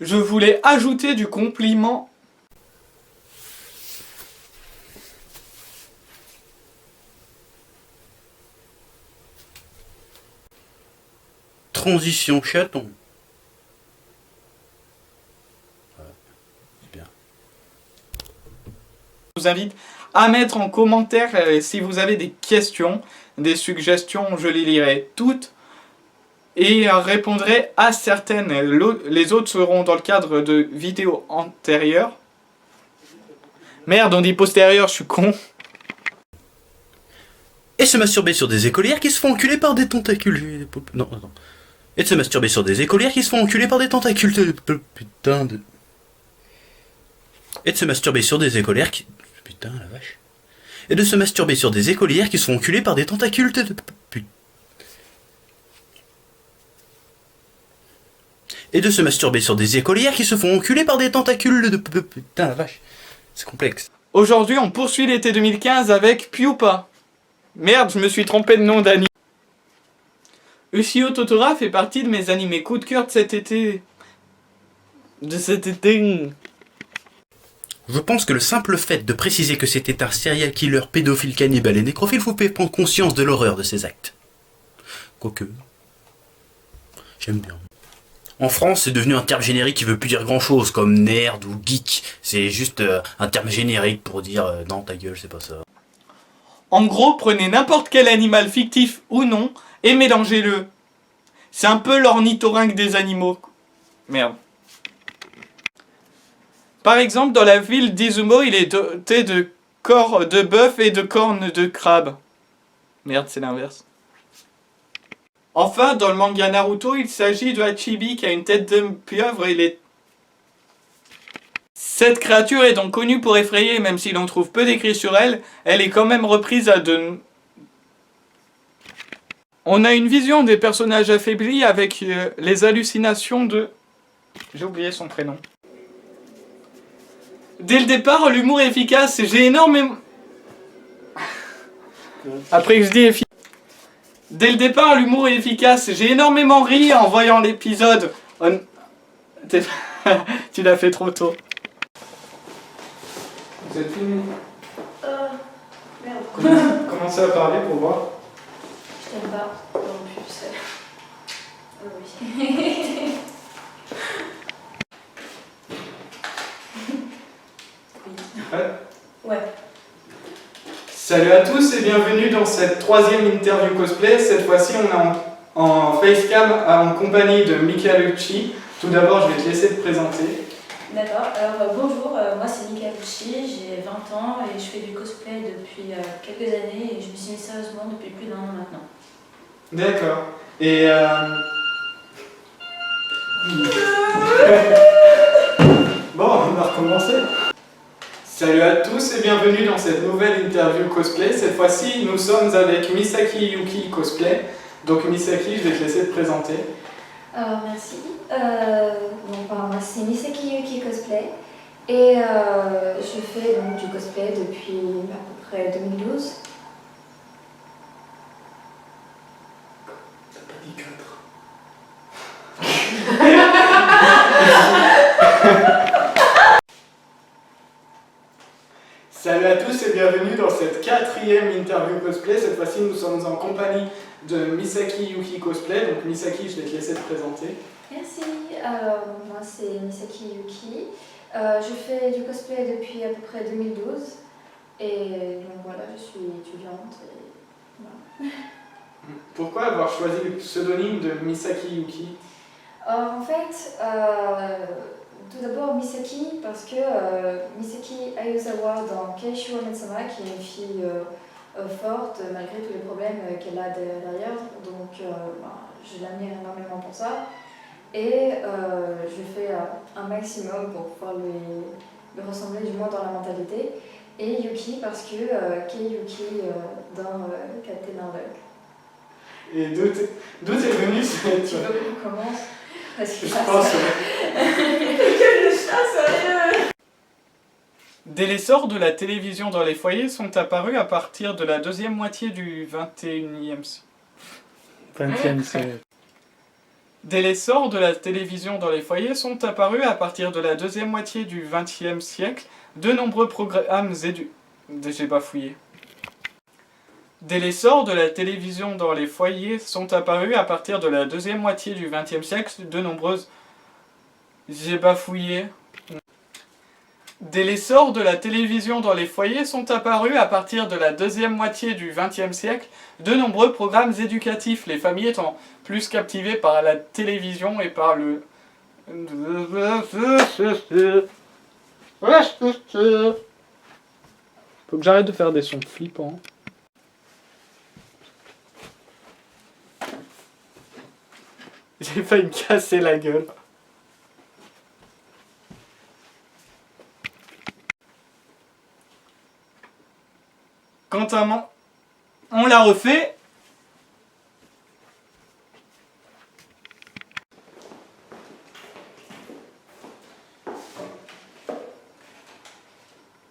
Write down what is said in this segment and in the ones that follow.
Je voulais ajouter du compliment. Transition chaton. C'est bien. Je vous invite à mettre en commentaire si vous avez des questions, des suggestions, je les lirai toutes et répondrai à certaines. Les autres seront dans le cadre de vidéos antérieures. Merde, on dit postérieures, je suis con. Et se masturber sur des écolières qui se font enculer par des tentacules. Non, attends. Et de se masturber sur des écolières qui se font enculer par des tentacules de... Putain de... Et de se masturber sur des écolières qui... Putain la vache. Et de se masturber sur des écolières qui se font enculer par des tentacules de... Et de se masturber sur des écolières qui se font enculer par des tentacules de... Putain la vache. C'est complexe. Aujourd'hui, on poursuit l'été 2015 avec Piupa. Merde, je me suis trompé de nom d'anime. Ushio Totoro fait partie de mes animés coup de cœur de cet été. Je pense que le simple fait de préciser que c'était un serial killer pédophile cannibale et nécrophile vous fait prendre conscience de l'horreur de ses actes. Quoique... J'aime bien. En France, c'est devenu un terme générique qui veut plus dire grand chose, comme nerd ou geek. C'est juste un terme générique pour dire non, ta gueule, c'est pas ça. En gros, prenez n'importe quel animal fictif ou non et mélangez-le. C'est un peu l'ornithorynque des animaux. Merde. Par exemple, dans la ville d'Izumo, il est doté de corps de bœuf et de cornes de crabe. Merde, c'est l'inverse. Enfin, dans le manga Naruto, il s'agit de Hachibi qui a une tête de pieuvre et les... Cette créature est donc connue pour effrayer, même si l'on trouve peu d'écrits sur elle, elle est quand même reprise à de... On a une vision des personnages affaiblis avec les hallucinations de... J'ai oublié son prénom. Dès le départ, l'humour est efficace, j'ai énormément... Après que je dis efficace... Dès le départ, l'humour est efficace, j'ai énormément ri en voyant l'épisode. Tu l'as fait trop tôt. Vous êtes fini? Merde. Commencez à parler pour voir. Je t'aime pas. Non plus. Oui. Ouais. Salut à tous et bienvenue dans cette troisième interview cosplay. Cette fois-ci, on est en facecam en compagnie de Mikalucci. Tout d'abord, je vais te laisser te présenter. D'accord. Alors bonjour, moi c'est Mikalucci, j'ai 20 ans et je fais du cosplay depuis quelques années et je me suis mise sérieusement depuis plus d'1 an maintenant. D'accord. Et bon, on va recommencer. Salut à tous et bienvenue dans cette nouvelle interview cosplay. Cette fois-ci, nous sommes avec Misaki Yuki Cosplay. Donc Misaki, je vais te laisser te présenter. Alors merci. Moi c'est Misaki Yuki Cosplay et je fais donc du cosplay depuis à peu près 2012. T'as pas dit 4. Salut à tous et bienvenue dans cette 4e interview cosplay. Cette fois-ci, nous sommes en compagnie de Misaki Yuki Cosplay. Donc Misaki, je vais te laisser te présenter. Merci. Alors moi c'est Misaki Yuki. Je fais du cosplay depuis à peu près 2012 et donc voilà, je suis étudiante. Et voilà. Pourquoi avoir choisi le pseudonyme de Misaki Yuki? En fait, tout d'abord Misaki parce que Misaki Aizawa dans Keishu Ametsama qui est une fille forte malgré tous les problèmes qu'elle a derrière, donc je l'admire énormément pour ça et je fais un maximum pour pouvoir lui ressembler du moins dans la mentalité, et Yuki parce que Kei Yuki dans Captain Harlock. Et d'où t'es venu cette... Tu veux qu'on commence? Parce que Je pense... Quel chat, sérieux! Dès l'essor de la télévision dans les foyers sont apparus à partir de la deuxième moitié du 21e siècle. Dès l'essor de la télévision dans les foyers sont apparus à partir de la deuxième moitié du XXe siècle de nombreux programmes J'ai bafouillé. Dès l'essor de la télévision dans les foyers sont apparus à partir de la deuxième moitié du XXe siècle de nombreuses... J'ai bafouillé. Dès l'essor de la télévision dans les foyers sont apparus à partir de la deuxième moitié du XXe siècle de nombreux programmes éducatifs, les familles étant plus captivées par la télévision et par le... Faut que j'arrête de faire des sons flippants. J'ai failli me casser la gueule. Quant à on l'a refait.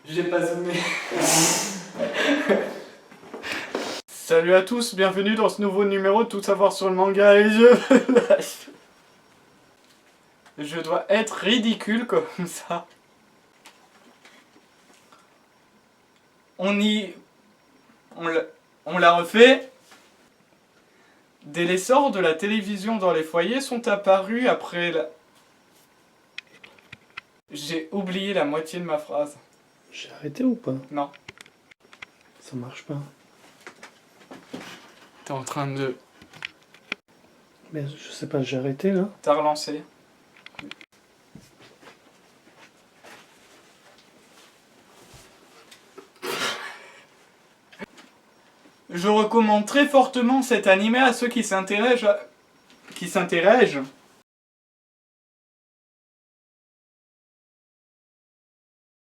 J'ai pas zoomé. Salut à tous, bienvenue dans ce nouveau numéro de Tout savoir sur le manga et je dois être ridicule comme ça. On l'a refait. Dès l'essor de la télévision dans les foyers sont apparus après la... J'ai oublié la moitié de ma phrase. J'ai arrêté ou pas? Non. Ça marche pas. T'es en train de... Mais je sais pas, j'ai arrêté là. T'as relancé. Je recommande très fortement cet animé à ceux qui s'intéressent